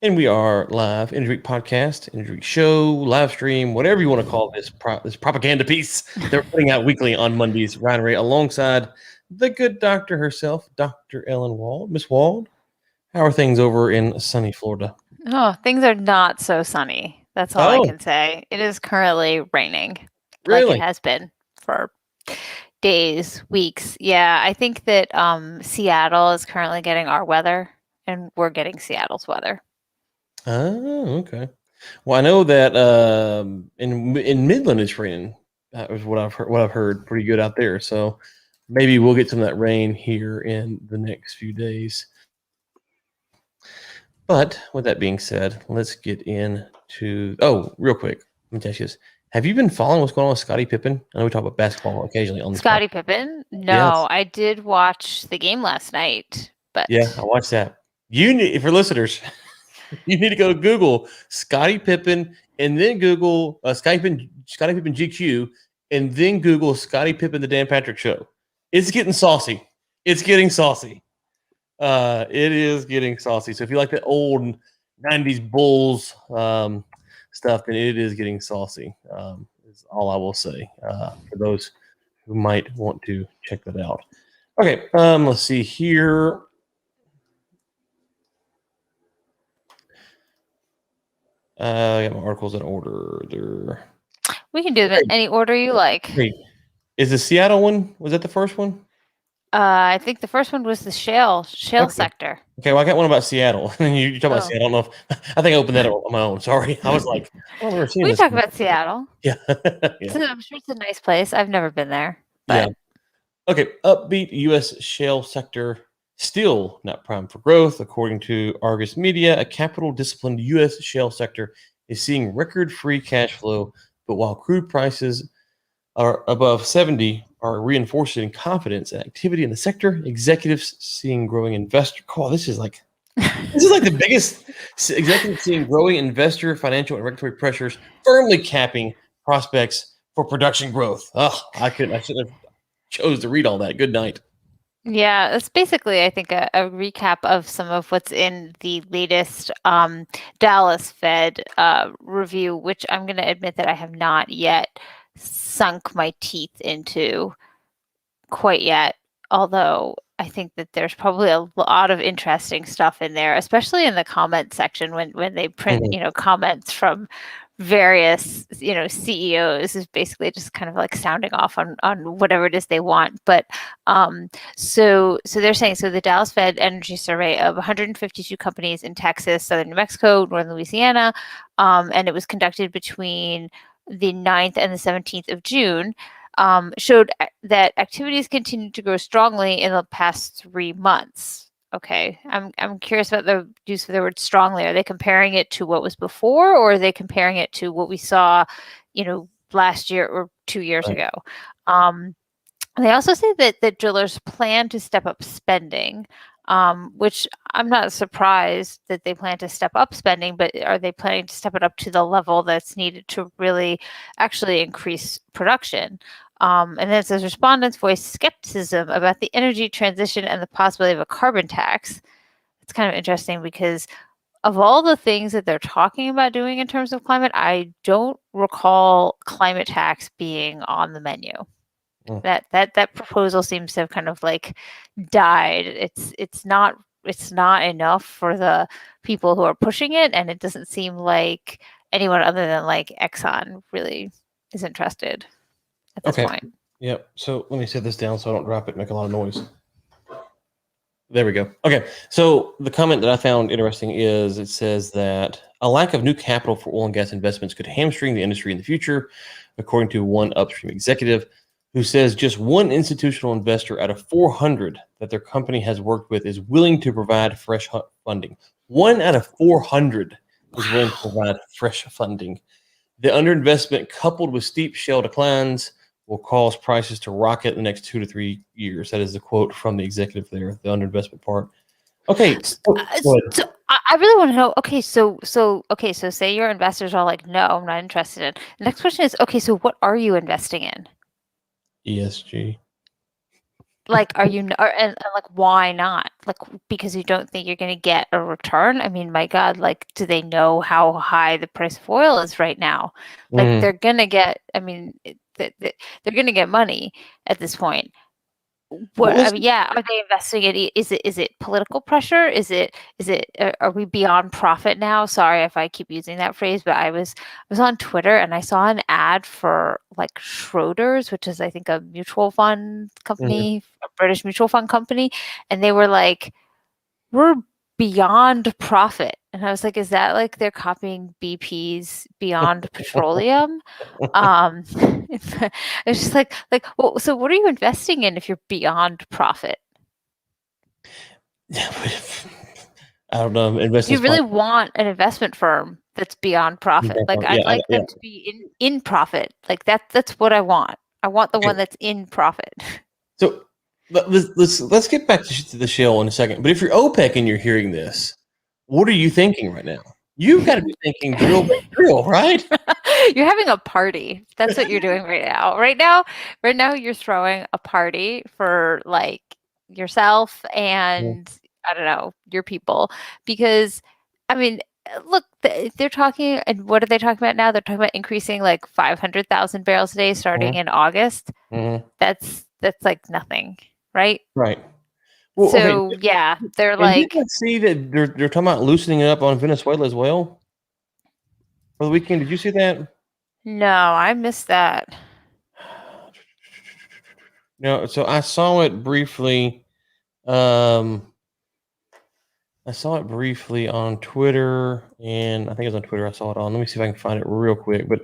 And we are live, Energy Week podcast, Energy Week show, live stream, whatever you want to call this this propaganda piece that we're putting out weekly on Mondays. Ryan Ray alongside the good doctor herself, Dr. Ellen Wald. Miss Wald, how are things over in sunny Florida? Oh, things are not so sunny. That's all I Oh, can say. It is currently raining, like it really? has been for days, weeks. Yeah, I think that Seattle is currently getting our weather, and we're getting Seattle's weather. Oh, okay. Well, I know that in Midland it's raining. That was what I've heard pretty good out there. So maybe we'll get some of that rain here in the next few days. But with that being said, let's get into. Oh, real quick, let me tell you this: have you been following what's going on with Scottie Pippen? I know we talk about basketball occasionally on this podcast. Scottie Pippen? Yes, No, I did watch the game last night, yeah, I but watched that. You need, for listeners, you need to go Google Scottie Pippen and then Google Scottie Pippen GQ, and then Google Scottie Pippen the Dan Patrick Show. It's getting saucy. It's getting saucy. It is getting saucy. So if you like the old '90s Bulls stuff, then it is getting saucy. Is all I will say for those who might want to check that out. Okay, let's see here. I got my articles in order. There. we can do them in any order you like. Great. Is the Seattle one? Was that the first one? I think the first one was the shale Okay. sector. Okay, well, I got one about Seattle. you talk about Oh. Seattle. I don't know if I think I opened that up on my own. Sorry, I was like, I don't remember seeing We this talk one. about Seattle. Yeah, yeah, So I'm sure it's a nice place. I've never been there, yeah. but Okay, upbeat U.S. shale sector still not primed for growth, according to Argus Media. A capital-disciplined U.S. shale sector is seeing record free cash flow, but while crude prices are above 70, are reinforcing confidence and activity in the sector. Executives seeing growing investor. Oh, this is like the biggest executive seeing growing investor, financial, and regulatory pressures firmly capping prospects for production growth. Oh, I should have chose to read all that. Good night. yeah, it's basically, I think, a recap of some of what's in the latest Dallas Fed review, which I'm going to admit that I have not yet sunk my teeth into quite yet. Although I think that there's probably a lot of interesting stuff in there, especially in the comment section when they print, comments from various, CEOs is basically just kind of like sounding off on whatever it is they want. But so they're saying, so the Dallas Fed Energy Survey of 152 companies in Texas, southern New Mexico, northern Louisiana, and it was conducted between the 9th and the 17th of June, showed that activities continued to grow strongly in the past 3 months. Okay, I'm curious about the use of the word strongly. Are they comparing it to what was before, or are they comparing it to what we saw, last year or 2 years Right. ago? They also say that drillers plan to step up spending, which I'm not surprised that they plan to step up spending, but are they planning to step it up to the level that's needed to really actually increase production? And then it says respondents voiced skepticism about the energy transition and the possibility of a carbon tax. It's kind of interesting because of all the things that they're talking about doing in terms of climate, I don't recall climate tax being on the menu. Mm. That proposal seems to have kind of like died. It's not enough for the people who are pushing it, and it doesn't seem like anyone other than like Exxon really is interested at this Okay. point. Yep. So let me set this down so I don't drop it and make a lot of noise. There we go. Okay. So the comment that I found interesting is it says that a lack of new capital for oil and gas investments could hamstring the industry in the future, according to one upstream executive who says just one institutional investor out of 400 that their company has worked with is willing to provide fresh funding. One out of 400 is willing to provide fresh funding. The underinvestment, coupled with steep shale declines, will cause prices to rocket in the next 2 to 3 years. That is the quote from the executive there, the underinvestment part. Okay. So I really want to know. Okay, so say your investors are like, no, I'm not interested in. The next question is, okay, so what are you investing in? ESG. Like, are you and like, why not? Like, because you don't think you're going to get a return? I mean, my God, like, do they know how high the price of oil is right now? Like, Mhm. they're going to get, I mean, they're going to get money at this point. Well, What, I let's mean, yeah, are they investing it? Is it political pressure? Are we beyond profit now? Sorry if I keep using that phrase, but I was on Twitter and I saw an ad for like Schroders, which is I think a mutual fund mhm. company, a British mutual fund company, and they were like, "We're beyond profit." And I was like, "Is that like they're copying BP's Beyond Petroleum?" Um, it's just like, well, so what are you investing in if you're beyond profit? I don't know. You Investments really probably. want an investment firm that's beyond profit. Like Yeah, I'd like yeah. them to be in profit. Like that's what I want. I want the Okay. one that's in profit. So let's get back to the shale in a second. But if you're OPEC and you're hearing this, what are you thinking right now? You've got to be thinking drill, baby, drill, right? You're having a party. That's what you're doing right now. Right now you're throwing a party for like yourself Mhm. and I don't know, your people because I mean, look, they're talking and what are they talking about now? They're talking about increasing like 500,000 barrels a day starting Mhm. in August. Mhm. That's like nothing, right? Right. Well, okay. So, yeah, they're And did I like, see that they're talking about loosening it up on Venezuela as well for the weekend? Did you see that? "No, I missed that." No. So I saw it briefly. Um, I saw it briefly on Twitter, and I think it was on Twitter. I saw it on. Let me see if I can find it real quick. But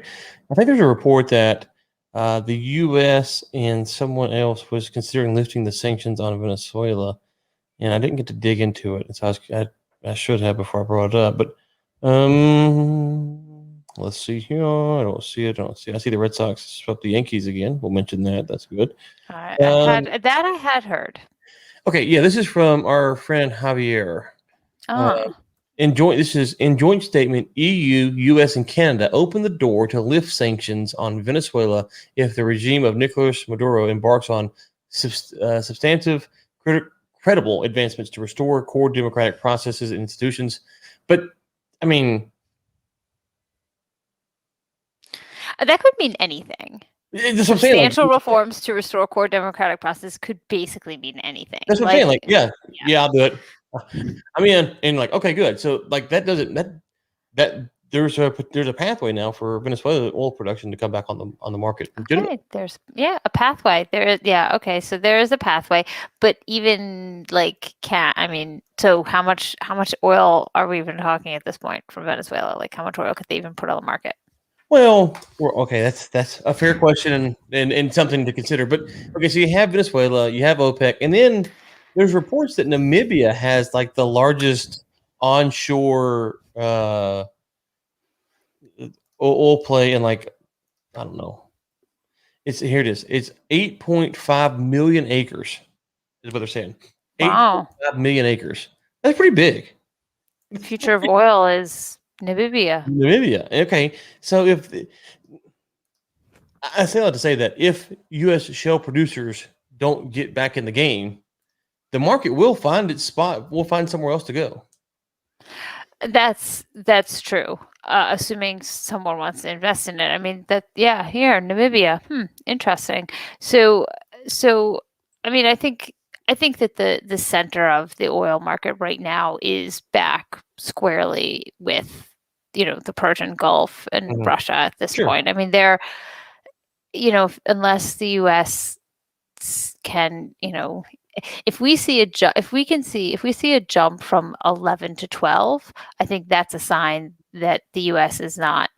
I think there's a report that the U.S. and someone else was considering lifting the sanctions on Venezuela, and I didn't get to dig into it. So I should have before I brought it up. But let's see here. I don't see it. I don't see. I see the Red Sox swept the Yankees again. We'll mention that. That's good. Um, I had heard. okay, yeah, this is from our friend Javier. Uh, Oh. in joint statement, EU, US, and Canada open the door to lift sanctions on Venezuela if the regime of Nicolas Maduro embarks on substantive, credible advancements to restore core democratic processes and institutions. But I mean, That could mean anything. that's what I'm saying. Like, Substantial reforms to restore core democratic process could basically mean anything. that's what I'm saying. Like, yeah, Yeah. yeah, I'll do it. I'm in, and like, okay, good. So, like, that doesn't that there's a pathway now for Venezuela oil production to come back on the market. Legitimate. Okay, there's a pathway. There is okay, so there is a pathway, but even like can I mean, so how much oil are we even talking at this point from Venezuela? Like how much oil could they even put on the market? Well, okay. That's a fair question and something to consider. But okay, so you have Venezuela, you have OPEC, and then there's reports that Namibia has like the largest onshore oil play in like I don't know. It's here it is. It's 8.5 million acres is what they're saying. Wow. 8.5 million acres. That's pretty big. The future of oil is Namibia. Namibia. Okay, so if I say that to say that if U.S. shale producers don't get back in the game, the market will find its spot. We'll find somewhere else to go. That's true. Assuming someone wants to invest in it. I mean yeah, here, Namibia. Interesting. So so I mean I think that the center of the oil market right now is back squarely with the Persian Gulf and Mhm. Russia at this Sure. point. I mean they're unless the US can, if we see a jump from 11 to 12, I think that's a sign that the US is not,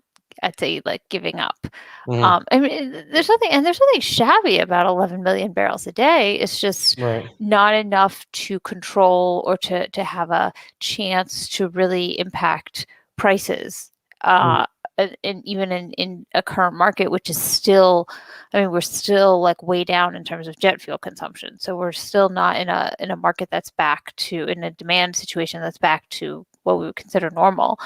I'd say, like giving up. Mhm. I mean, there's nothing shabby about 11 million barrels a day. It's just Right. not enough to control or to have a chance to really impact prices. Mhm. And even in a current market, which is still, I mean, we're still like way down in terms of jet fuel consumption. So we're still not in a market that's back to in a demand situation that's back to what we would consider normal.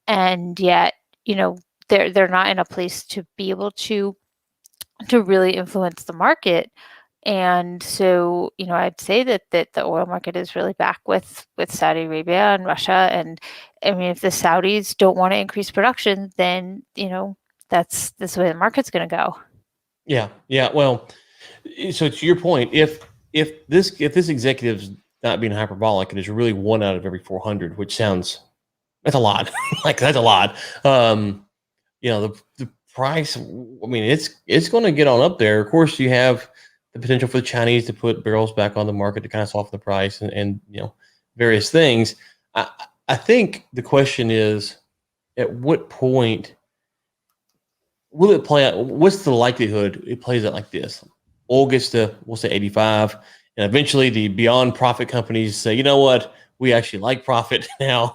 And yet, you know, they're not in a place to be able to really influence the market And so, I'd say that the oil market is really back with Saudi Arabia and Russia. And I mean, if the Saudis don't want to increase production, then, that's the way the market's going to go. Yeah. Yeah. Well, so to your point, if this executive's not being hyperbolic, and it's really 1 out of every 400, which sounds that's a lot. Like that's a lot. The price. I mean, it's going to get on up there. Of course, you have the potential for the Chinese to put barrels back on the market to kind of soften the price, and various things. I think the question is, at what point will it play out? What's the likelihood it plays out like this? Oil gets to, we'll say, 85, and eventually the beyond profit companies say, you know what, we actually like profit now.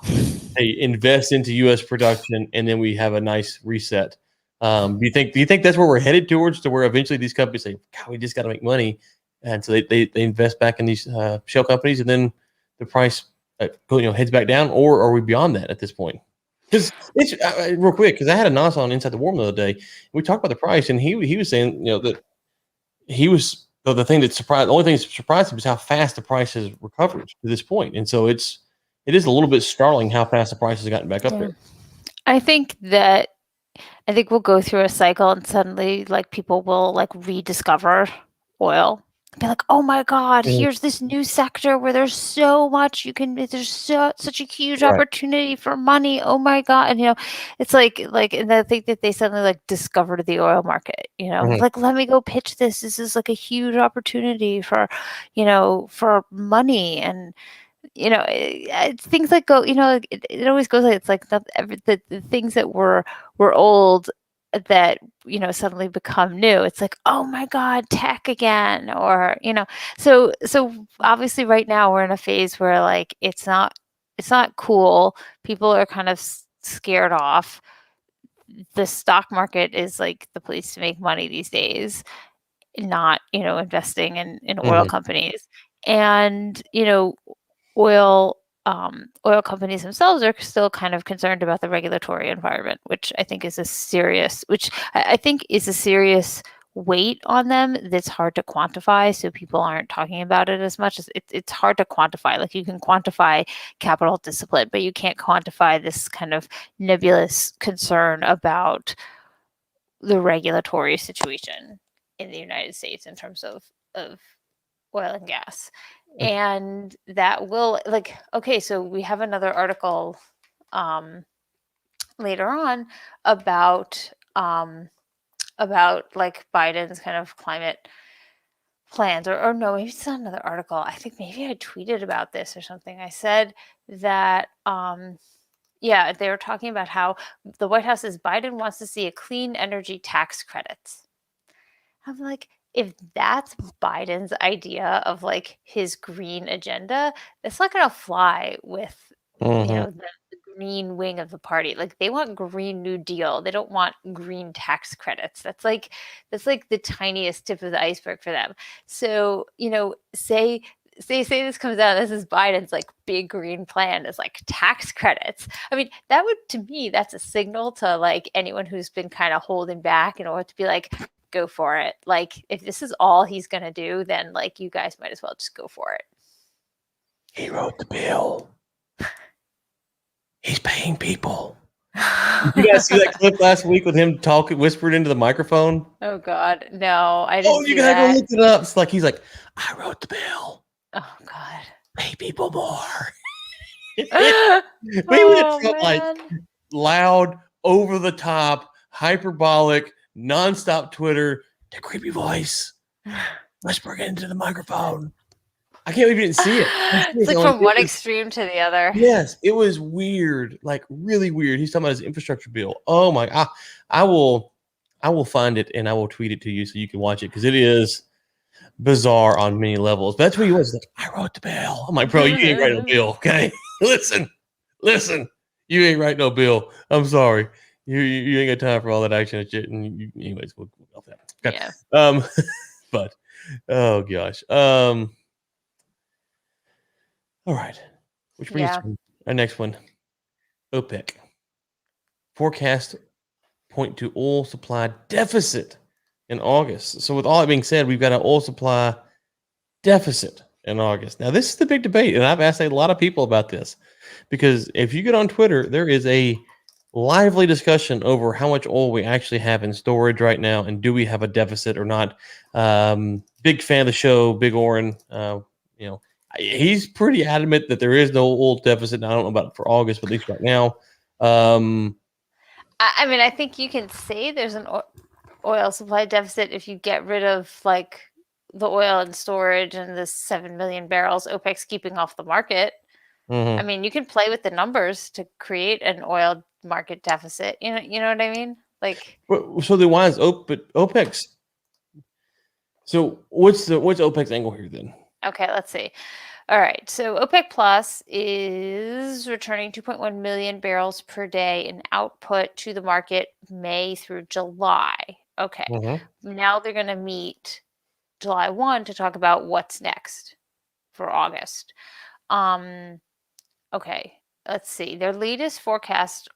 They invest into U.S. production, and then we have a nice reset. Do you think that's where we're headed towards, to where eventually these companies say, God, we just got to make money, and so they invest back in these shell companies, and then the price heads back down, or are we beyond that at this point? Because it's real quick, because I had a Nas on Inside the Warm the other day. We talked about the price, and he was saying that he was the thing that surprised. The only thing that surprised him is how fast the price has recovered to this point, and so it is a little bit startling how fast the price has gotten back up there. I think we'll go through a cycle, and suddenly, like, people will like rediscover oil. Be like, oh my God, here's this new sector where there's so much there's such a huge opportunity for money. Oh my God. And it's like, and I think that they suddenly like discovered the oil market, like, let me go pitch this. This is like a huge opportunity for money. And things like go, it always goes like, it's like the things that were old that suddenly become new. It's like, oh my God, tech again. Or so obviously right now we're in a phase where like it's not cool. People are kind of scared off. The stock market is like the place to make money these days, not investing in oil companies. And oil companies themselves are still kind of concerned about the regulatory environment, which I think is a serious weight on them that's hard to quantify. So people aren't talking about it as much. It's hard to quantify. Like, you can quantify capital discipline, but you can't quantify this kind of nebulous concern about the regulatory situation in the United States in terms of oil and gas. And that will, like, okay, so we have another article later on about like Biden's kind of climate plans, or no, maybe it's not another article. I think maybe I tweeted about this or something. I said that they were talking about how the White House says Biden wants to see a clean energy tax credits. I'm like, if that's Biden's idea of like his green agenda, it's not going to fly with the green wing of the party. Like, they want Green New Deal. They don't want green tax credits. That's like the tiniest tip of the iceberg for them. So, say this comes out, this is Biden's like big green plan, is like tax credits. I mean, to me, that's a signal to like anyone who's been kind of holding back in order to be like, go for it. Like, if this is all he's going to do, then like, you guys might as well just go for it. He wrote the bill. He's paying people. You guys see that clip last week with him whispered into the microphone? Oh God, no, I didn't. Oh, you gotta go look it up. It's like he's like, I wrote the bill. Oh God, pay people more. We would have felt like loud, over the top, hyperbolic, nonstop Twitter, the creepy voice, whispering into the microphone. I can't believe you didn't see it. It's like from one extreme to the other. Yes, it was weird, like really weird. He's talking about his infrastructure bill. Oh my! I will find it and I will tweet it to you so you can watch it, because it is bizarre on many levels. But that's what he was like. I wrote the bill. I'm like, bro, you ain't writing no bill, okay? listen, you ain't writing no bill. I'm sorry, you ain't got time for all that action and shit. And anyways, we'll go off that. Okay. Yeah. But oh gosh. All right. Which brings us to our next one. OPEC. Forecast point to oil supply deficit in August. So with all that being said, we've got an oil supply deficit in August. Now, this is the big debate, and I've asked a lot of people about this because if you get on Twitter, there is a lively discussion over how much oil we actually have in storage right now, and do we have a deficit or not. Big fan of the show, Big Oren. You know, he's pretty adamant that there is no oil deficit. I don't know about for August, but at least right now. I mean, I think you can say there's an oil supply deficit if you get rid of like the oil in storage and the 7 million barrels OPEC's keeping off the market. Mhm. I mean, you can play with the numbers to create an oil market deficit. You know what I mean? Like, So then why is OPEC's? So what's OPEC's angle here then? okay, let's see. All right, so OPEC Plus is returning 2.1 million barrels per day in output to the market May through July. Okay, now they're going to meet July 1 to talk about what's next for August. Okay, let's see. Their latest forecast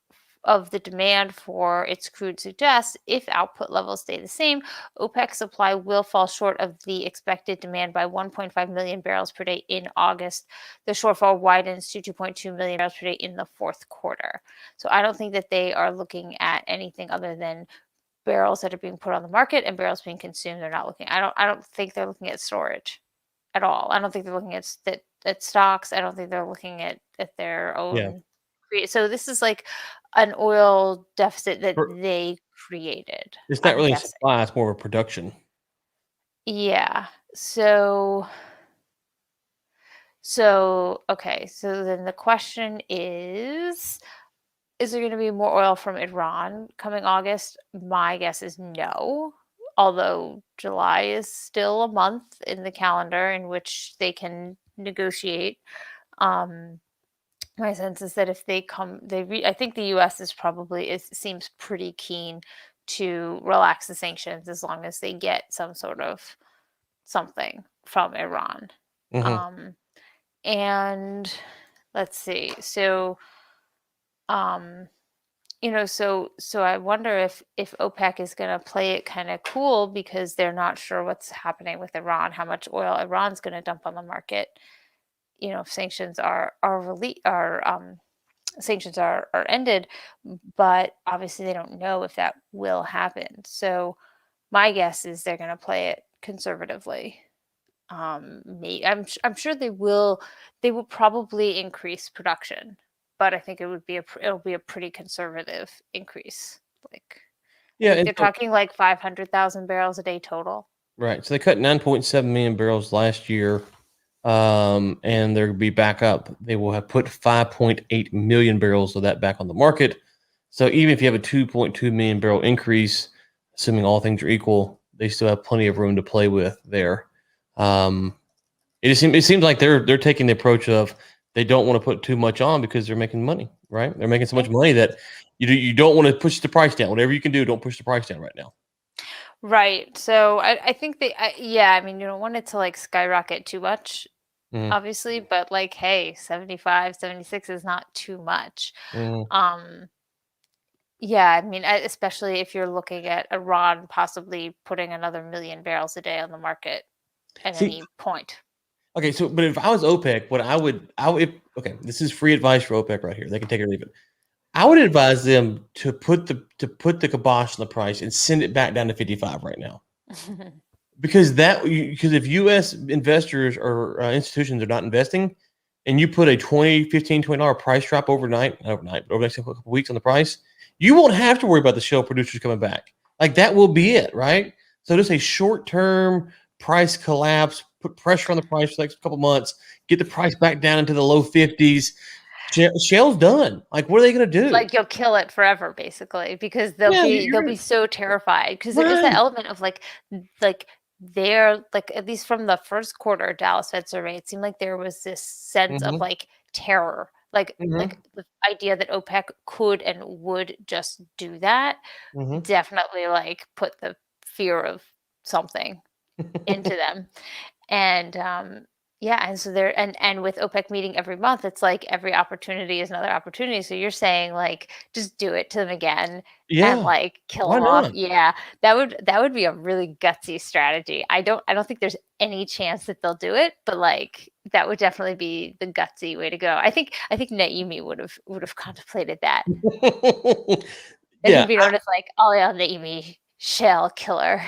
of the demand for its crude suggests if output levels stay the same, OPEC supply will fall short of the expected demand by 1.5 million barrels per day in August. The shortfall widens to 2.2 million barrels per day in the fourth quarter. So I don't think that they are looking at anything other than barrels that are being put on the market and barrels being consumed. They're not looking. I don't think they're looking at storage at all. I don't think they're looking at stocks. I don't think they're looking at their own. So this is like an oil deficit that they created. It's not I'm really a guessing. supply; it's more of a production. Yeah. So okay. So then the question is there going to be more oil from Iran coming August? My guess is no. Although July is still a month in the calendar in which they can negotiate. My sense is that if they come, I think the U.S. seems pretty keen to relax the sanctions as long as they get some sort of something from Iran. And let's see. So, so I wonder if OPEC is going to play it kind of cool because they're not sure what's happening with Iran, how much oil Iran's going to dump on the market. If sanctions are sanctions are ended, but obviously they don't know if that will happen. So my guess is they're going to play it conservatively. I'm sure they will probably increase production, but I think it'll be a pretty conservative increase. Like, I think they're talking like 500,000 barrels a day total. Right. So they cut 9.7 million barrels last year, and they'll be back up. They will have put 5.8 million barrels of that back on the market. So even if you have a 2.2 million barrel increase, assuming all things are equal, they still have plenty of room to play with there. It seems like they're taking the approach of they don't want to put too much on because they're making money, right? They're making so much money that you don't want to push the price down. Whatever you can do, don't push the price down right now. Right. So I think I mean, you don't want it to like skyrocket too much, obviously, but like, hey, 75, 76 is not too much. Yeah, I mean, especially if you're looking at Iran possibly putting another 1 million barrels a day on the market at any point. Okay, so but if I was OPEC, okay, this is free advice for OPEC right here. They can take it or leave it. I would advise them to put the kibosh on the price and send it back down to 55 right now. Because if U.S. investors or institutions are not investing, and you put a $15-$20 price drop over the next couple of weeks on the price, you won't have to worry about the shale producers coming back. Like that will be it, right? So just a short-term price collapse, put pressure on the price for the next couple months, get the price back down into the low 50s. Shale's done. Like, what are they going to do? Like, you'll kill it forever, basically, because they'll be so terrified. Because there is that element of like they're like, at least from the first quarter Dallas Fed survey, it seemed like there was this sense of like terror, like the idea that OPEC could and would just do that. Definitely like put the fear of something into them. And Yeah, and so there and with OPEC meeting every month, it's like every opportunity is another opportunity. So you're saying like just do it to them again and Yeah, like kill why them off. not? Yeah, that would be a really gutsy strategy. I don't think there's any chance that they'll do it, but like that would definitely be the gutsy way to go. I think Naimi would have contemplated that. And Yeah, he'd be known as like, oh yeah, Naimi shell killer.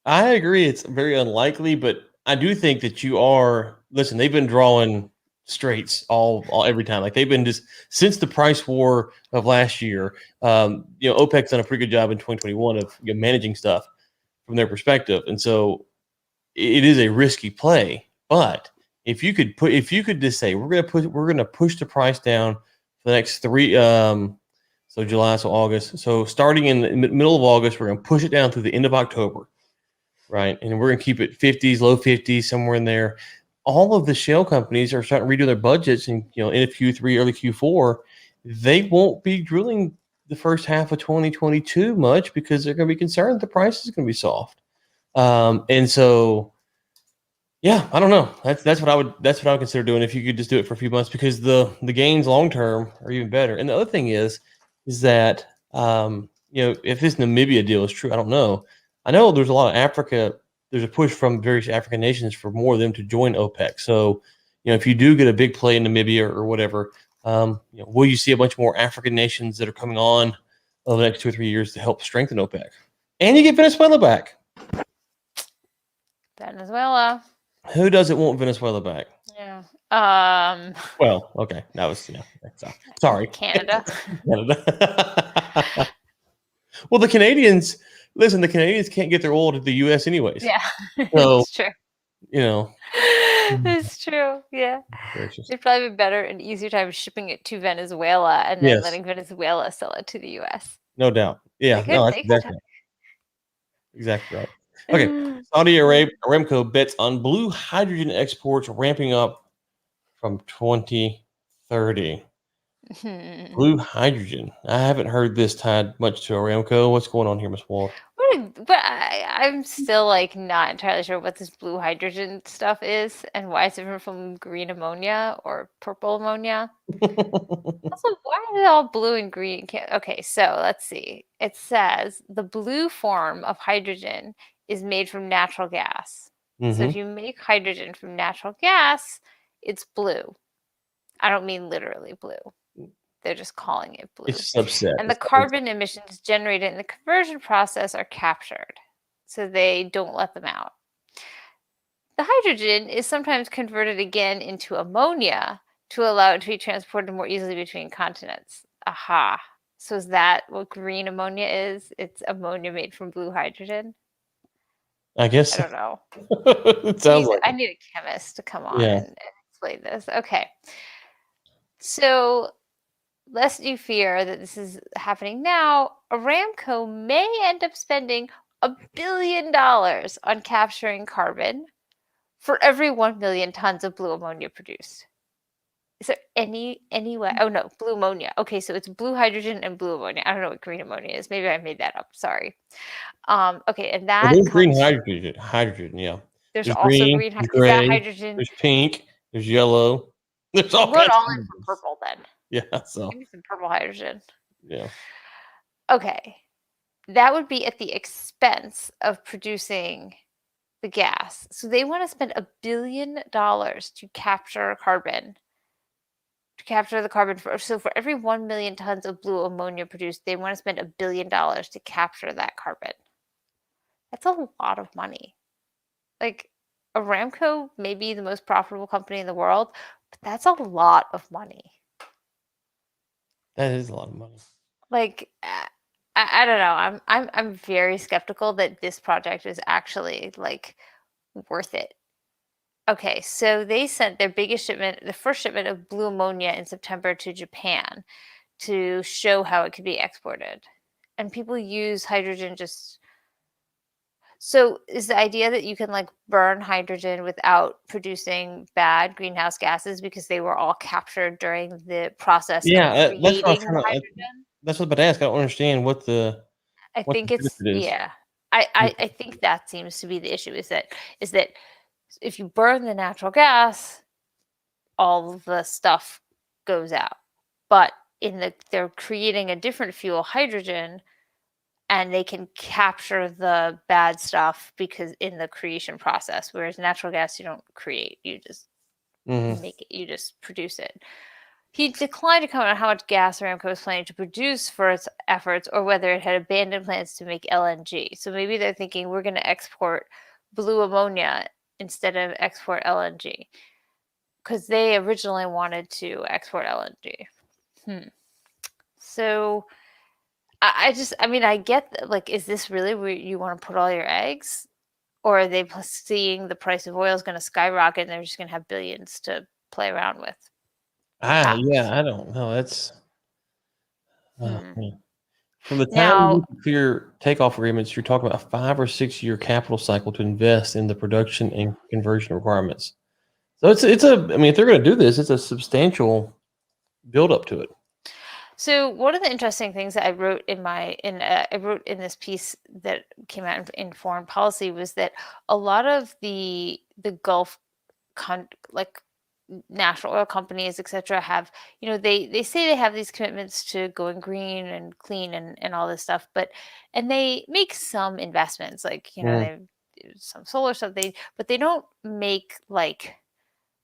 I agree. It's very unlikely, but I do think that you are. Listen, they've been drawing straights all every time. Like they've been just since the price war of last year. OPEC's done a pretty good job in 2021 of managing stuff from their perspective, and so it is a risky play. But if you could just say we're gonna push the price down for the next three, so July, so August, so starting in the middle of August, we're gonna push it down through the end of October, right? And we're gonna keep it 50s, low 50s, somewhere in there. All of the shale companies are starting to redo their budgets, and in a Q3, early Q4, they won't be drilling the first half of 2022 much because they're going to be concerned the price is going to be soft. And so, yeah, I don't know. That's what I would consider doing if you could just do it for a few months because the gains long term are even better. And the other thing is that if this Namibia deal is true, I don't know. I know there's a lot of Africa. There's a push from various African nations for more of them to join OPEC. So, if you do get a big play in Namibia or whatever, will you see a bunch more African nations that are coming on over the next 2 or 3 years to help strengthen OPEC? And you get Venezuela back. Venezuela. Who doesn't want Venezuela back? Yeah. Well, okay, that was sorry, Canada. Canada. Well, the Canadians listen. The Canadians can't get their oil to the U.S. anyways, Yeah, so it's true. you know. It's true. Yeah. Gracious. It'd probably be better and easier time shipping it to Venezuela and then Yes, letting Venezuela sell it to the US. no doubt. They Yeah, could no, that's they could exactly right. Okay, Saudi Arabia Aramco bets on blue hydrogen exports ramping up from 2030. Hmm. Blue hydrogen. I haven't heard this tied much to Aramco. What's going on here, Miss Ward? But I'm still like not entirely sure what this blue hydrogen stuff is and why it's different from green ammonia or purple ammonia. Also, why is it all blue and green? Okay, so let's see. It says the blue form of hydrogen is made from natural gas. So if Mm-hmm. you make hydrogen from natural gas, it's blue. I don't mean literally blue. They're just calling it blue. It's a subset. And the carbon emissions generated in the conversion process are captured, so they don't let them out. The hydrogen is sometimes converted again into ammonia to allow it to be transported more easily between continents. Aha. So is that what green ammonia is? It's ammonia made from blue hydrogen? I guess I don't know. it sounds like I it. need a chemist to come on Yeah. and explain this. Okay. So lest you fear that this is happening now, Aramco may end up spending $1 billion on capturing carbon for every 1 million tons of blue ammonia produced. Is there any way? Oh no, blue ammonia. Okay, so it's blue hydrogen and blue ammonia. I don't know what green ammonia is. Maybe I made that up. Sorry. Okay, and Well, that there's green comes. hydrogen. Hydrogen, yeah. There's There's also green, green. there's Is that gray, hydrogen? there's pink, there's yellow. There's all I'm going kinds of all in for hydrogens. purple then. Yeah, so Give me some purple hydrogen. yeah. Okay, that would be at the expense of producing the gas. So they want to spend $1 billion to capture carbon. To capture the carbon for every 1 million tons of blue ammonia produced, they want to spend $1 billion to capture that carbon. That's a lot of money. Like Aramco may be the most profitable company in the world, but that's a lot of money. That is a lot of money. Like I don't know. I'm very skeptical that this project is actually like worth it. Okay, so they sent their biggest shipment, the first shipment of blue ammonia in September to Japan to show how it could be exported. And people use hydrogen just. So is the idea that you can like burn hydrogen without producing bad greenhouse gases because they were all captured during the process of Yeah, that's what I was creating the trying to. hydrogen? That's what I'm about to ask. I don't understand what the I what the think it's benefit is. yeah. I think that seems to be the issue is that If you burn the natural gas, all of the stuff goes out. But they're creating a different fuel, hydrogen, and they can capture the bad stuff because in the creation process, whereas natural gas you don't create, you just make it, you just produce it. He declined to comment on how much gas Aramco was planning to produce for its efforts or whether it had abandoned plans to make LNG. So maybe they're thinking we're going to export blue ammonia instead of export LNG because they originally wanted to export LNG. So I mean, I get like, is this really where you want to put all your eggs? Or are they seeing the price of oil is going to skyrocket and they're just going to have billions to play around with? Yeah, I don't know. That's from the time Now, nuclear takeoff agreements, you're talking about a 5 or 6 year capital cycle to invest in the production and conversion requirements. So I mean, if they're going to do this, it's a substantial build up to it. so one of the interesting things that I wrote I wrote in this piece that came out in Foreign Policy was that a lot of the Gulf like national oil companies, etc., have, they say they have these commitments to going green and clean and all this stuff, and they make some investments, like, they some solar stuff, but they don't make like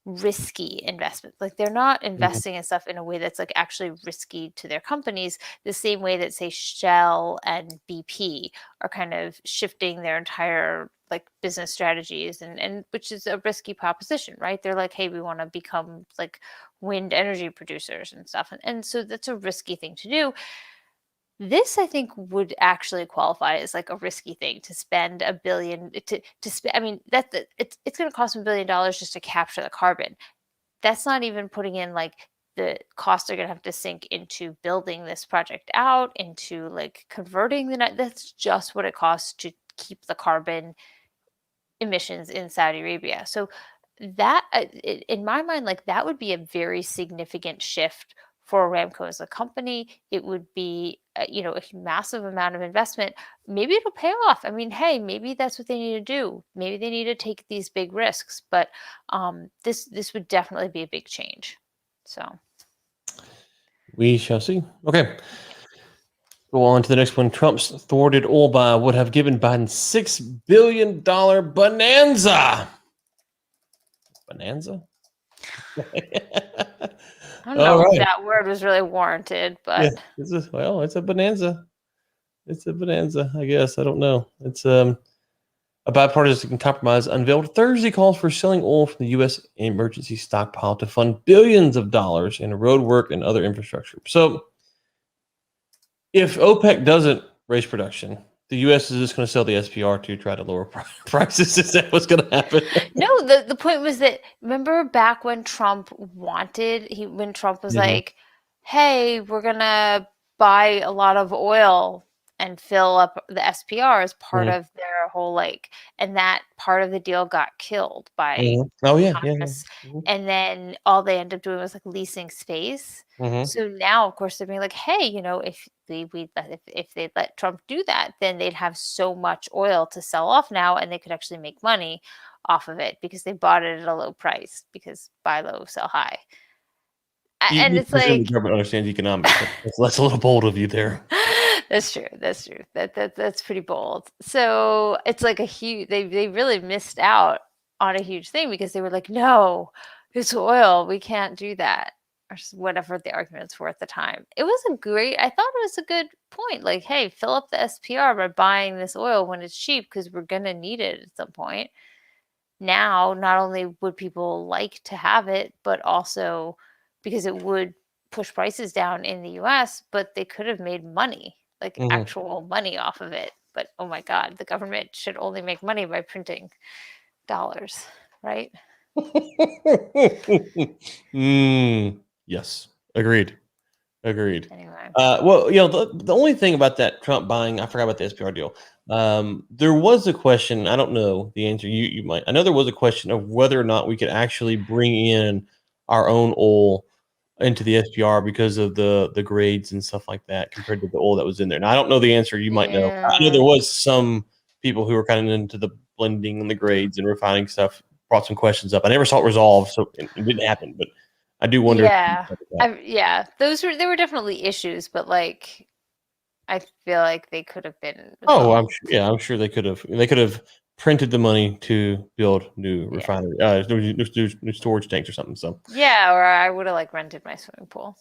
risky investments. Like, they're not investing in stuff in a way that's like actually risky to their companies, the same way that, say, Shell and BP are kind of shifting their entire like business strategies, and which is a risky proposition, right? They're like, hey, we want to become like wind energy producers and stuff, and so that's a risky thing to do. This, I think, would actually qualify as like a risky thing to spend $1 billion to spend. I mean, it's going to cost $1 billion just to capture the carbon. That's not even putting in like the costs they're going to have to sink into building this project out, into like converting that's just what it costs to keep the carbon emissions in Saudi Arabia. So that, in my mind, like, that would be a very significant shift for Aramco as a company. It would be, a massive amount of investment. Maybe it'll pay off. I mean, hey, maybe that's what they need to do. Maybe they need to take these big risks. But this would definitely be a big change. So we shall see. Okay. Go on to the next one. Trump's thwarted oil buy would have given Biden $6 billion bonanza. Bonanza? I don't know if that word was really warranted, but yeah, it's a bonanza. It's a bonanza, I guess. I don't know. It's a bipartisan compromise unveiled Thursday calls for selling oil from the U.S. emergency stockpile to fund billions of dollars in road work and other infrastructure. So, if OPEC doesn't raise production, the U.S. is just going to sell the SPR to try to lower prices. Is that what's going to happen? No, the point was that, remember back when Trump was like, hey, we're going to buy a lot of oil and fill up the SPR as part of their whole and that part of the deal got killed by Congress. And then all they ended up doing was like leasing space. So now, of course, they're being like, hey, if they let Trump do that, then they'd have so much oil to sell off now, and they could actually make money off of it because they bought it at a low price, because buy low, sell high. And it's like, the government understands economics. That's a little bold of you there. That's true. That's pretty bold. So it's like they really missed out on a huge thing, because they were like, no, it's oil, we can't do that, or whatever the arguments were at the time. I thought it was a good point. Like, hey, fill up the SPR by buying this oil when it's cheap, because we're going to need it at some point. Now, not only would people like to have it, but also because it would push prices down in the US, but they could have made money, like actual money off of it. But oh my God, the government should only make money by printing dollars, right? Yes, agreed. Anyway. Well, the only thing about that Trump buying, I forgot about the SPR deal. There was a question. I don't know the answer. You might. I know there was a question of whether or not we could actually bring in our own oil into the SPR because of the grades and stuff like that compared to the oil that was in there. Now, I don't know the answer. You might know. I know there was some people who were kind of into the blending and the grades and refining stuff brought some questions up. I never saw it resolved, so it didn't happen. But I do wonder. Yeah, there were definitely issues, but like I feel like they could have been Oh, resolved. I'm sure they could have printed the money to build new refinery, new storage tanks or something. So yeah, or I would have like rented my swimming pool.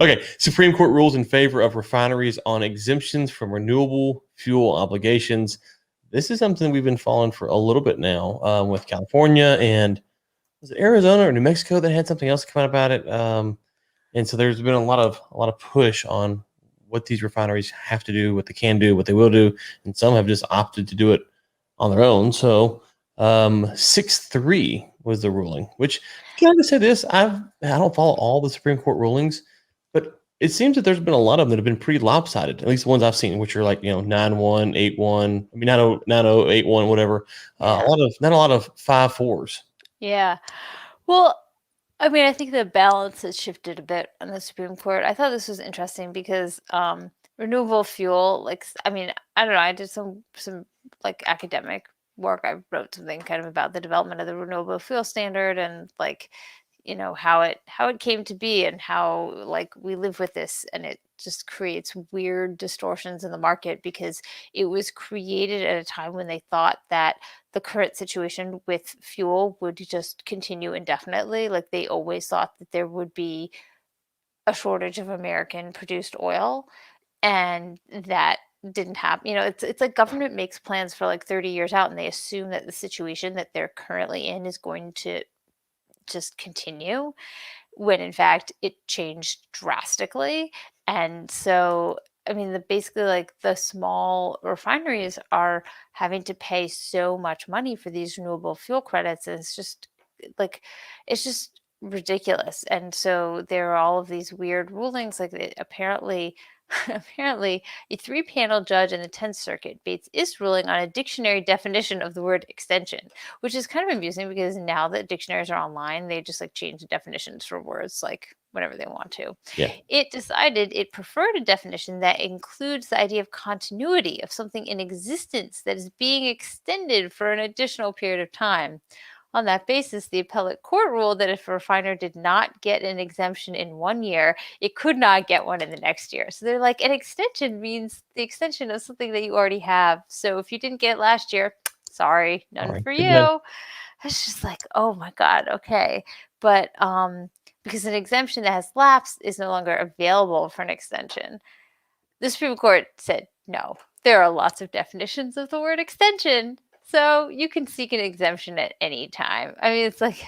Okay, Supreme Court rules in favor of refineries on exemptions from renewable fuel obligations. This is something we've been following for a little bit now, with California and was it Arizona or New Mexico that had something else come out about it. And so there's been a lot of push on what these refineries have to do, what they can do, what they will do, and some have just opted to do it on their own. So 6-3 was the ruling. Which, can I just say this? I don't follow all the Supreme Court rulings, but it seems that there's been a lot of them that have been pretty lopsided. At least the ones I've seen, which are like 9-1, 8-1. I mean 9-0, 9-0, 8-1, whatever. Not a lot of 5-4s. Yeah. Well, I mean, I think the balance has shifted a bit on the Supreme Court. I thought this was interesting because renewable fuel, like, I mean, I don't know, I did some like academic work. I wrote something kind of about the development of the renewable fuel standard and like, how it came to be and how like we live with this, and it just creates weird distortions in the market because it was created at a time when they thought that the current situation with fuel would just continue indefinitely. Like they always thought that there would be a shortage of American produced oil, and that didn't happen. It's like government makes plans for like 30 years out, and they assume that the situation that they're currently in is going to just continue, when in fact it changed drastically. And so, I mean, basically like the small refineries are having to pay so much money for these renewable fuel credits, and it's just ridiculous. And so there are all of these weird rulings, like apparently apparently a 3-panel judge in the 10th Circuit based its ruling on a dictionary definition of the word extension, which is kind of amusing because now that dictionaries are online, they just like change the definitions for words like whenever they want to. Yeah. It decided it preferred a definition that includes the idea of continuity of something in existence that is being extended for an additional period of time. On that basis, the appellate court ruled that if a refiner did not get an exemption in 1 year, it could not get one in the next year. So they're like, an extension means the extension of something that you already have. So if you didn't get it last year, sorry, none for you. It's just like, oh my God, okay. But because an exemption that has lapsed is no longer available for an extension, the Supreme Court said, no, there are lots of definitions of the word extension. So you can seek an exemption at any time. I mean, it's like,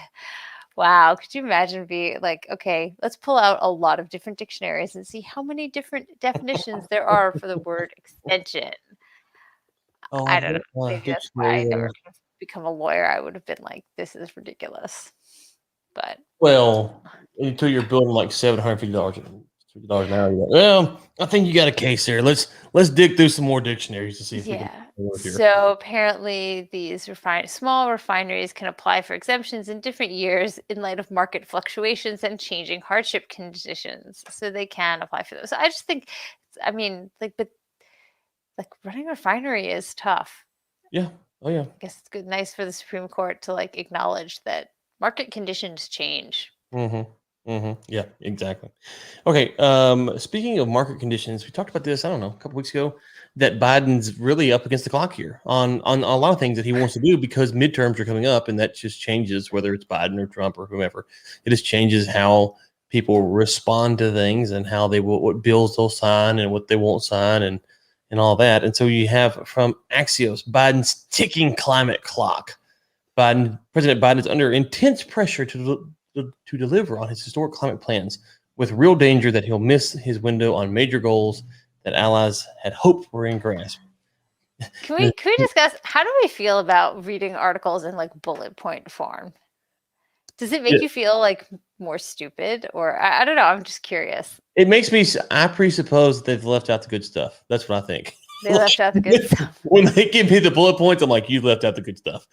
wow, could you imagine being like, okay, let's pull out a lot of different dictionaries and see how many different definitions there are for the word extension. I don't know. Maybe that's why I never become a lawyer. I would have been like, this is ridiculous. But well, until you're building like $750 an hour, well, I think you got a case there. Let's dig through some more dictionaries to see if we can. So apparently, these small refineries can apply for exemptions in different years in light of market fluctuations and changing hardship conditions. So they can apply for those. So I just think, I mean, but running a refinery is tough. Yeah. Oh yeah. I guess it's good, nice for the Supreme Court to like acknowledge that market conditions change. Yeah, exactly. Okay. Speaking of market conditions, we talked about this, I don't know, a couple weeks ago, that Biden's really up against the clock here on a lot of things that he wants to do because midterms are coming up, and that just changes whether it's Biden or Trump or whomever. It just changes how people respond to things and how they will, what bills they'll sign and what they won't sign and all that. And so you have from Axios, Biden's ticking climate clock. President Biden is under intense pressure to deliver on his historic climate plans, with real danger that he'll miss his window on major goals that allies had hoped were in grasp. Can we discuss, how do we feel about reading articles in like bullet point form? Does it make you feel like more stupid, or I don't know? I'm just curious. It makes me. I presuppose that they've left out the good stuff. That's what I think. They left out the good stuff. When they give me the bullet points, I'm like, you left out the good stuff.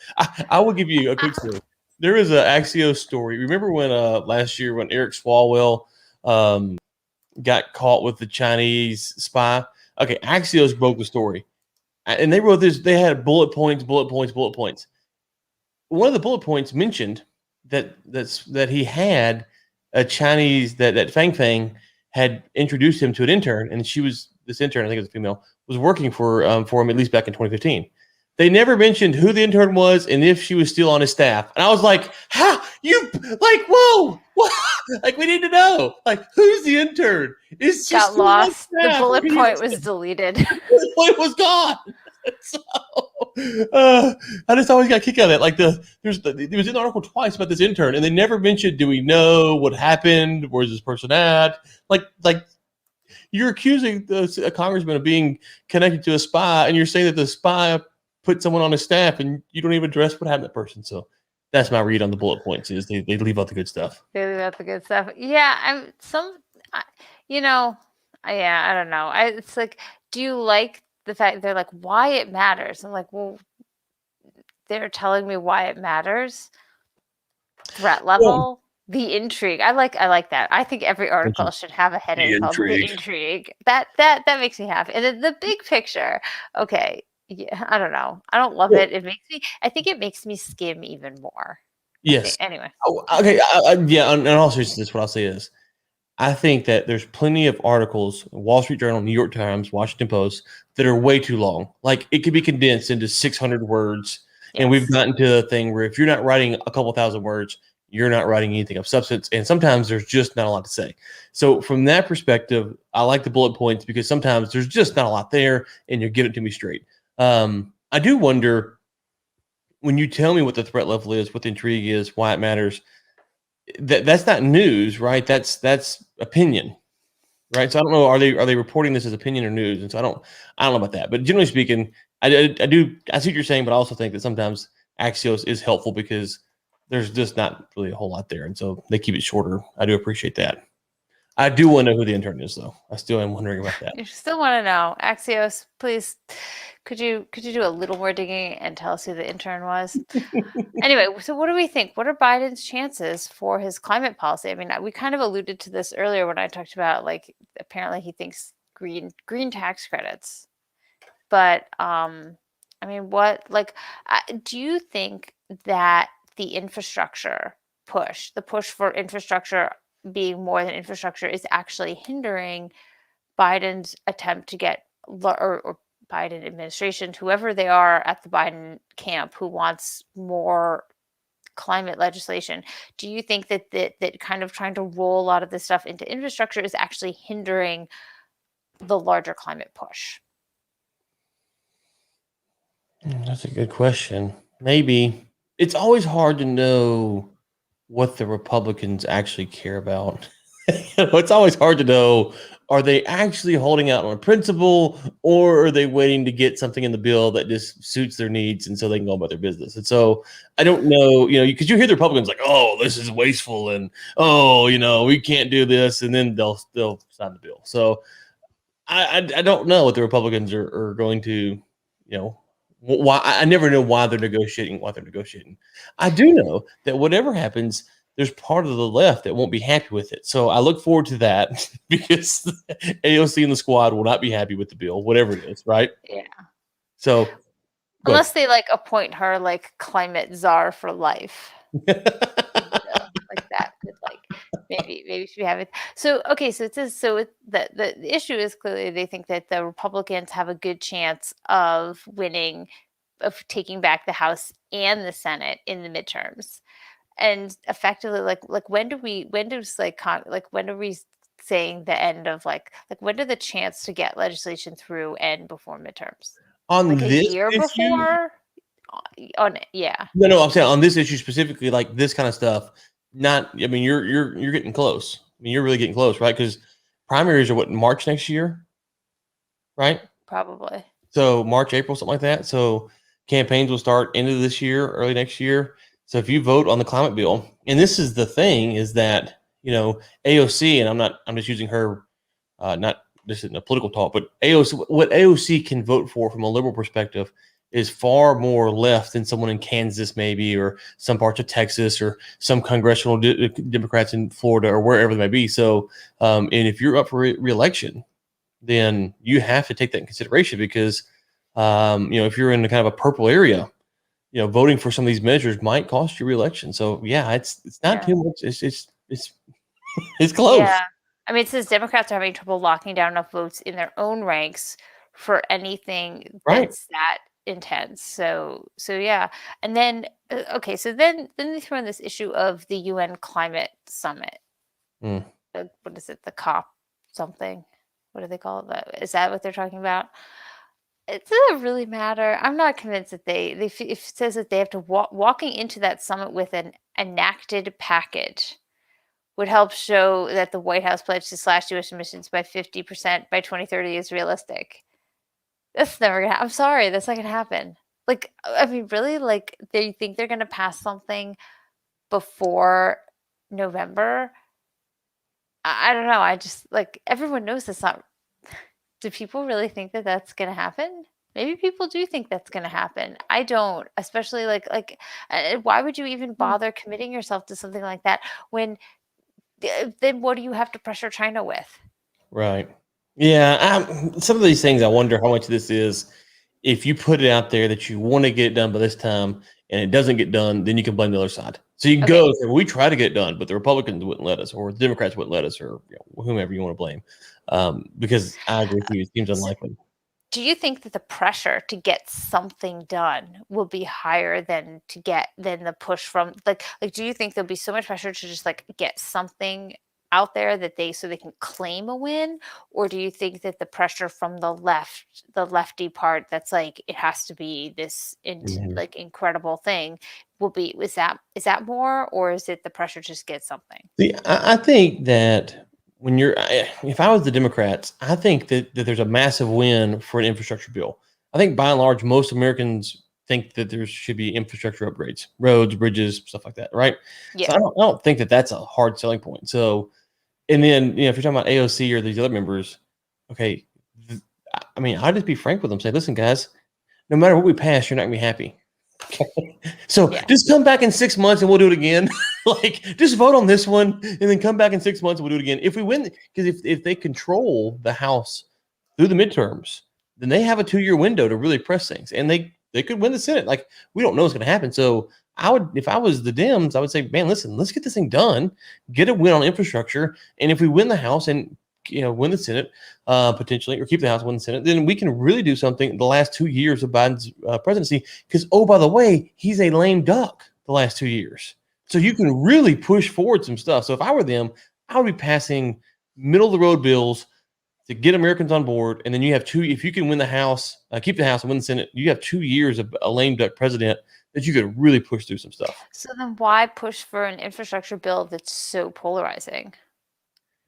I will give you a quick story. There is an Axios story. Remember when last year when Eric Swalwell got caught with the Chinese spy? Okay, Axios broke the story, and they wrote this. They had bullet points. one of the bullet points mentioned that he had a Chinese that Fang Fang had introduced him to an intern, and this intern, I think it was a female, was working for him at least back in 2015. They never mentioned who the intern was and if she was still on his staff. And I was like, "How you like? Whoa, what? Like we need to know. Like who's the intern? Is she Got still on lost. The staff? bullet Or he point was deleted. the bullet point was gone." So I just always got a kick out of that. Like there was in the article twice about this intern, and they never mentioned, do we know what happened? Where's this person at? Like you're accusing a congressman of being connected to a spy, and you're saying that the spy put someone on his staff, and you don't even address what happened to that person. So that's my read on the bullet points: is they leave out the good stuff. They leave out the good stuff. Yeah, I don't know. It's like, do you like the fact they're like, why it matters? I'm like, well, they're telling me why it matters. Threat level, the intrigue. I like that. I think every article should have a heading called "The Intrigue." That makes me happy. And then the big picture. Okay, yeah, I don't know. I don't love it. I think it makes me skim even more. Yes. Anyway. Oh, okay. Yeah. In all seriousness, what I'll say is, I think that there's plenty of articles, Wall Street Journal, New York Times, Washington Post, that are way too long. Like it could be condensed into 600 words. Yes. And we've gotten to the thing where if you're not writing a couple thousand words, you're not writing anything of substance. And sometimes there's just not a lot to say. So from that perspective, I like the bullet points because sometimes there's just not a lot there and you give it to me straight. I do wonder, when you tell me what the threat level is, what the intrigue is, why it matters, that's not news, right? That's opinion, right? So I don't know, are they reporting this as opinion or news? And so I don't know about that. But generally speaking, I see what you're saying, but I also think that sometimes Axios is helpful because there's just not really a whole lot there, and so they keep it shorter. I do appreciate that. I do want to know who the intern is, though. I still am wondering about that. You still want to know. Axios, please, could you do a little more digging and tell us who the intern was? Anyway, so what do we think? What are Biden's chances for his climate policy? I mean, we kind of alluded to this earlier when I talked about, like, apparently he thinks green tax credits. But, I mean, do you think that the infrastructure push, the push for infrastructure being more than infrastructure, is actually hindering Biden's attempt to get, or Biden administration, whoever they are at the Biden camp who wants more climate legislation? Do you think that kind of trying to roll a lot of this stuff into infrastructure is actually hindering the larger climate push? That's a good question. Maybe. It's always hard to know what the Republicans actually care about. It's always hard to know, are they actually holding out on a principle, or are they waiting to get something in the bill that just suits their needs and so they can go about their business? And so I don't know, because you hear the Republicans like, oh, this is wasteful, and oh, we can't do this, and then they'll sign the bill. So I don't know what the Republicans are going to, why. I never know why they're negotiating. I do know that whatever happens, there's part of the left that won't be happy with it. So I look forward to that because AOC and the squad will not be happy with the bill, whatever it is, right? Yeah. So unless they climate czar for life. Like that could maybe should have it. So okay, so it says the issue is clearly they think that the Republicans have a good chance of winning, of taking back the House and the Senate in the midterms. And effectively, when are we saying the end of when do the chance to get legislation through end before midterms? On this a year issue, before? Yeah. No, I'm saying on this issue specifically, like this kind of stuff. You're getting close. You're really getting close, right? Because primaries are March next year, right? Probably. So March, April, something like that. So campaigns will start end of this year, early next year. So if you vote on the climate bill, and this is the thing, is that AOC, and I'm just using her, not just in a political talk, but what AOC can vote for from a liberal perspective is far more left than someone in Kansas, maybe, or some parts of Texas, or some congressional Democrats in Florida, or wherever they may be. So, and if you're up for re-election, then you have to take that in consideration because, if you're in a kind of a purple area, voting for some of these measures might cost you reelection. So yeah, it's not Yeah. too much. It's close. Yeah. I mean, it says Democrats are having trouble locking down enough votes in their own ranks for anything Right. that's that intense. So yeah. And then okay, so then they throw in this issue of the UN climate summit. Mm. What is it? The COP something. What do they call it? Is that what they're talking about? It doesn't really matter. I'm not convinced that if it says that they have to walking into that summit with an enacted package would help show that the White House pledge to slash U.S. emissions by 50% by 2030 is realistic. That's never gonna. I'm sorry, that's not gonna happen. Like, I mean, really, like they think they're gonna pass something before November. I don't know. I just like everyone knows that's not. Do people really think that that's gonna happen? Maybe people do think that's gonna happen. I don't, especially why would you even bother committing yourself to something like that when then what do you have to pressure China with? Right. Yeah. Some of these things, I wonder how much this is. If you put it out there that you want to get it done by this time and it doesn't get done, then you can blame the other side. So you can Okay. go and say, we try to get it done, but the Republicans wouldn't let us, or the Democrats wouldn't let us, or whomever you want to blame. Because I agree with you, it seems unlikely. Do you think that the pressure to get something done will be higher than the push from do you think there'll be so much pressure to just like get something out there that they can claim a win, or do you think that the pressure from the lefty part that's like it has to be this Mhm. incredible thing will be is that more, or is it the pressure to just get something? See, I think that if I was the Democrats, I think that there's a massive win for an infrastructure bill. I think by and large, most Americans think that there should be infrastructure upgrades, roads, bridges, stuff like that, right? So Yeah. I don't think that that's a hard selling point. So, and then if you're talking about AOC or these other members, okay, I mean, I'll just be frank with them, say, listen, guys, no matter what we pass, you're not gonna be happy. So Yeah. just come back in 6 months and we'll do it again. Like, just vote on this one and then come back in 6 months and we'll do it again. If we win, because if they control the House through the midterms, then they have a 2-year window to really press things, and they could win the Senate. Like, we don't know what's going to happen. So I would, if I was the Dems, I would say, man, listen, let's get this thing done, get a win on infrastructure, and if we win the House and win the Senate potentially, or keep the House, win the Senate, then we can really do something the last 2 years of Biden's presidency. Because, oh, by the way, he's a lame duck the last 2 years. So you can really push forward some stuff. So if I were them, I would be passing middle of the road bills to get Americans on board. And then you have if you can win the House, keep the House and win the Senate, you have 2 years of a lame duck president that you could really push through some stuff. So then why push for an infrastructure bill that's so polarizing?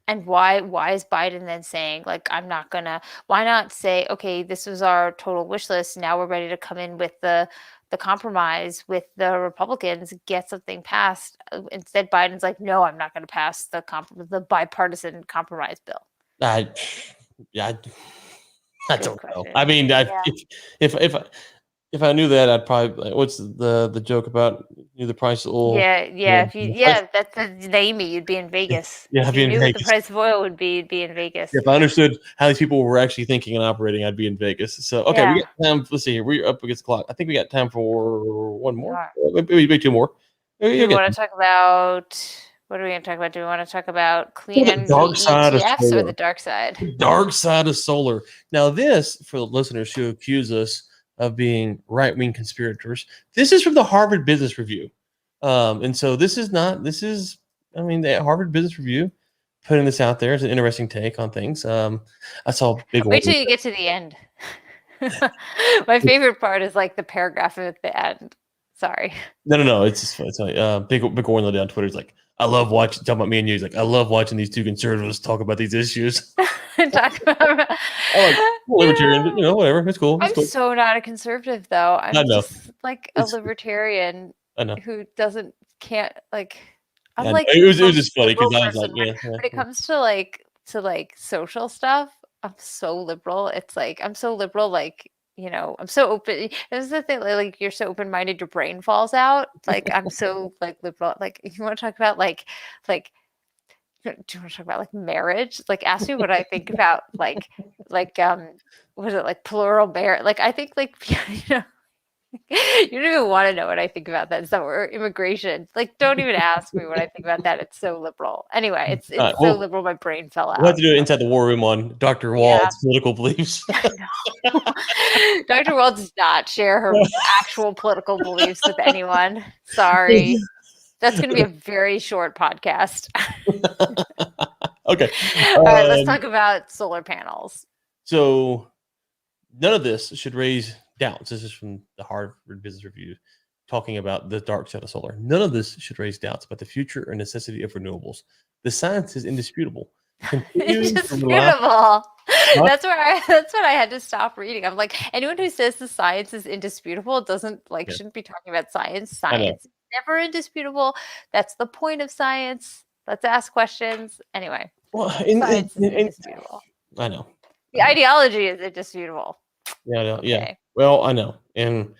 And why is Biden then saying like why not say, okay, this was our total wish list, now we're ready to come in with the compromise with the Republicans, get something passed. Instead Biden's like, no, I'm not going to pass the bipartisan compromise bill. I Good don't know. question. I mean, Yeah. if I knew that, I'd probably, what's the joke about the price of oil? If you Price, that's Naomi, you'd be in Vegas. yeah, If I'd be you in knew what the Vegas. price of oil would be, you'd be in Vegas. If I understood how these people were actually thinking and operating, I'd be in Vegas. So, okay, Yeah. we got time. Let's see here. We're up against the clock. I think we got time for one more. Alright. Maybe 2 more. Do we want to talk about what are we going to talk about? Do we want to talk about clean The energy dark side of ETFs or solar. the dark side? Dark side of solar. Now, this, for the listeners who accuse us of being right-wing conspirators, this is from the Harvard Business Review. And so this is, the Harvard Business Review putting this out there as an interesting take on things. I saw big. Wait till you get to the end. My favorite part is like the paragraph at the end. Sorry. No. It's just it's like big Orlando on Twitter is like, I love watching, talking about me and you. He's like, I love watching these two conservatives talk about these issues. Talk about Libertarian, but whatever. It's cool. I'm so not a conservative though. I'm I know. just like a libertarian I know. who can't like. I'm Yeah, like it was most just funny because I was liberal like, person. When it comes to like social stuff, I'm so liberal. It's like I'm so liberal, like I'm so open. This is the thing, like you're so open-minded, your brain falls out. Like I'm so like liberal. Like if you want to talk about like do you want to talk about like marriage? Like ask me what I think about like was it like plural marriage? Like I think like You don't even want to know what I think about that stuff or immigration. Like, don't even ask me what I think about that. It's so liberal. Anyway, it's All right, so well, liberal my brain fell we'll have out. to do it inside the war room on Dr. Yeah. Wald's political beliefs. Dr. Wald does not share her actual political beliefs with anyone. Sorry. That's going to be a very short podcast. Okay. All right, let's talk about solar panels. So none of this should raise doubts. This is from the Harvard Business Review talking about the dark side of solar. None of this should raise doubts about the future or necessity of renewables. The science is indisputable. Indisputable. That's what I had to stop reading. I'm like, anyone who says the science is indisputable doesn't shouldn't be talking about science. Science is never indisputable. That's the point of science. Let's ask questions. Anyway. Well, science is indisputable. I know. The ideology is indisputable. Yeah, I know. Okay. Yeah. Well, I know. And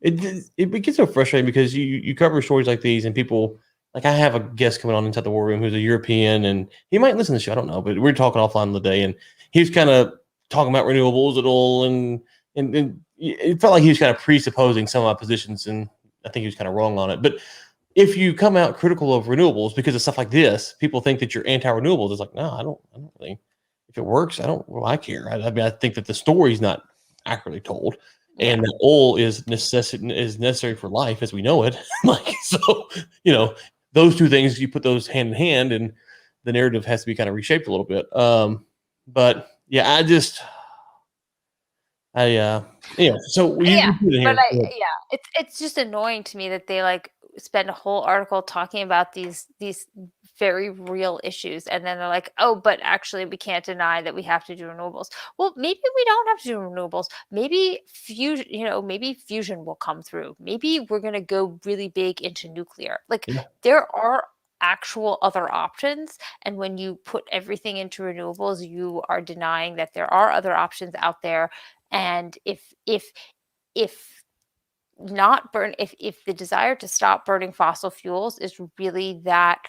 it gets so frustrating because you cover stories like these and people, like I have a guest coming on inside the war room who's a European and he might listen to the show. I don't know, but we're talking offline the day and he was kind of talking about renewables at all. And it felt like he was kind of presupposing some of my positions. And I think he was kind of wrong on it. But if you come out critical of renewables because of stuff like this, people think that you're anti-renewables. It's like, no, I don't think if it works, I care. I mean, I think that the story's not accurately told. Yeah. And that oil is necessary for life as we know it. So, those two things, you put those hand in hand and the narrative has to be kind of reshaped a little bit. But yeah, it's just annoying to me that they spend a whole article talking about these very real issues and then they're like, oh, but actually we can't deny that we have to do renewables. Well, maybe we don't have to do renewables. Maybe fusion will come through. Maybe we're going to go really big into nuclear. There are actual other options, and when you put everything into renewables, you are denying that there are other options out there. And if the desire to stop burning fossil fuels is really that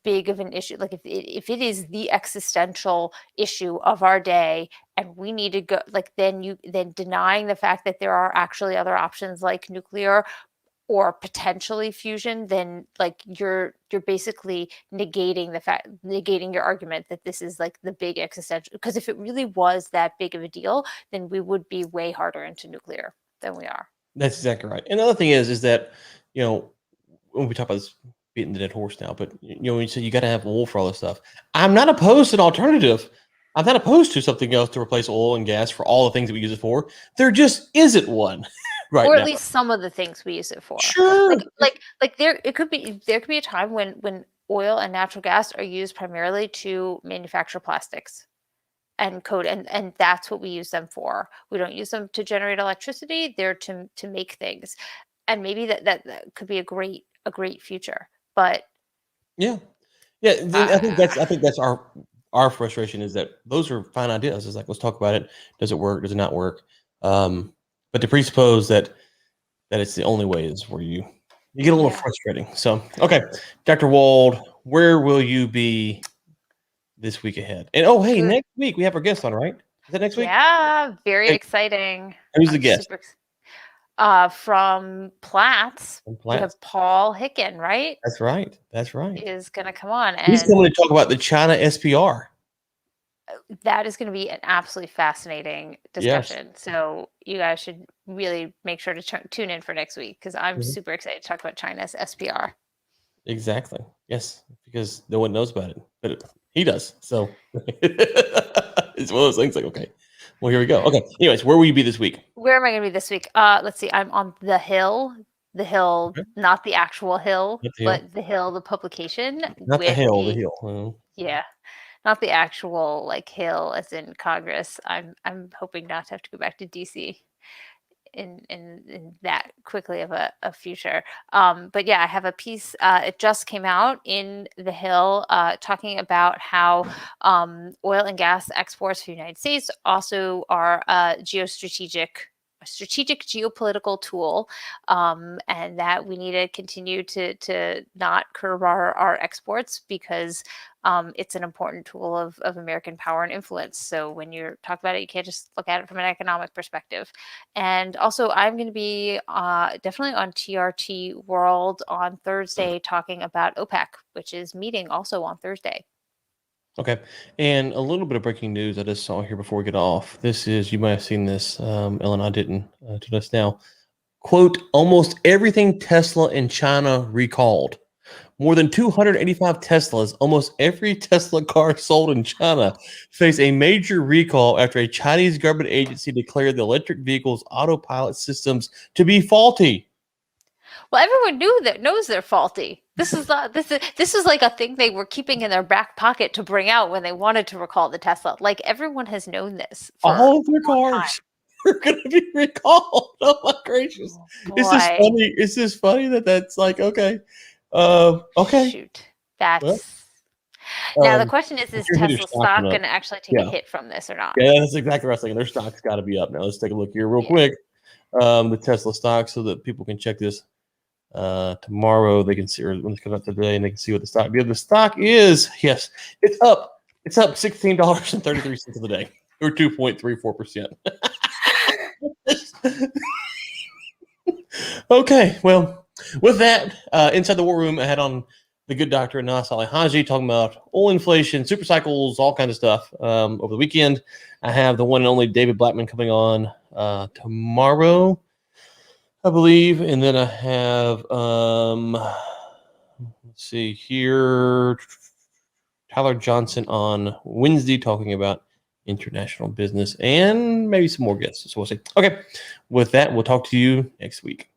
big of an issue, if it is the existential issue of our day and we need to go, then denying the fact that there are actually other options like nuclear or potentially fusion, then you're basically negating your argument that this is the big existential, because if it really was that big of a deal, then we would be way harder into nuclear than we are. That's exactly right. And the other thing is that, when we talk about this beating the dead horse now, but when you say you got to have oil for all this stuff, I'm not opposed to an alternative. I'm not opposed to something else to replace oil and gas for all the things that we use it for. There just isn't one right now. Or at least some of the things we use it for. Sure. There could be a time when oil and natural gas are used primarily to manufacture plastics and coat, and that's what we use them for. We don't use them to generate electricity. They're to make things. And maybe that could be a great future. But yeah. I think that's our frustration, is that those are fine ideas. It's like, let's talk about it. Does it work? Does it not work? But to presuppose that it's the only way is where you get a little frustrating. So, okay, Dr. Wald, where will you be this week ahead? And hey, next week we have our guest on, right? Is that next week? Yeah, very exciting. Who's the guest? From Platts. We have Paul Hicken, right? That's right. Is going to come on. And he's going to talk about the China SPR. That is going to be an absolutely fascinating discussion. Yes. So you guys should really make sure to tune in for next week, because I'm super excited to talk about China's SPR. Exactly. Yes, because no one knows about it, but he does. So it's one of those things okay. Well, here we go. Okay. Anyways, where will you be this week? Where am I going to be this week? Let's see. I'm on The Hill. The Hill, not the actual hill, but The Hill, the publication. Not the Hill, the Hill. Yeah. Not the actual Hill as in Congress. I'm hoping not to have to go back to DC in that quickly of a future. But yeah, I have a piece. It just came out in The Hill talking about how oil and gas exports for the United States also are a strategic geopolitical tool, and that we need to continue to not curb our exports because it's an important tool of American power and influence. So when you're talking about it, you can't just look at it from an economic perspective. And also, I'm going to be definitely on TRT World on Thursday talking about OPEC, which is meeting also on Thursday. Okay. And a little bit of breaking news I just saw here before we get off. This is, you might have seen this, Ellen, I didn't, to us now. Quote, almost everything Tesla in China recalled. More than 285 Teslas, almost every Tesla car sold in China, face a major recall after a Chinese government agency declared the electric vehicle's autopilot systems to be faulty. Well, everyone knows they're faulty. This is like a thing they were keeping in their back pocket to bring out when they wanted to recall the Tesla. Like everyone has known this. All of their cars are going to be recalled. Oh my gracious! Oh, is this funny? Is this funny that's like okay? Okay. Shoot, that's now the question is Tesla stock going to actually take a hit from this or not? Yeah, that's exactly what I was thinking. Their stock's got to be up now. Let's take a look here real quick. The Tesla stock, so that people can check this tomorrow. They can see, or when it comes out today, and they can see what the stock. The stock is, yes, it's up. It's up $16.33 of the day, or 2.34%. Okay, well, with that, inside the war room, I had on the good doctor Anas Ali-Haji talking about oil inflation, super cycles, all kinds of stuff over the weekend. I have the one and only David Blackman coming on tomorrow, I believe, and then I have let's see here, Tyler Johnson on Wednesday talking about international business and maybe some more guests. So we'll see. Okay, with that, we'll talk to you next week.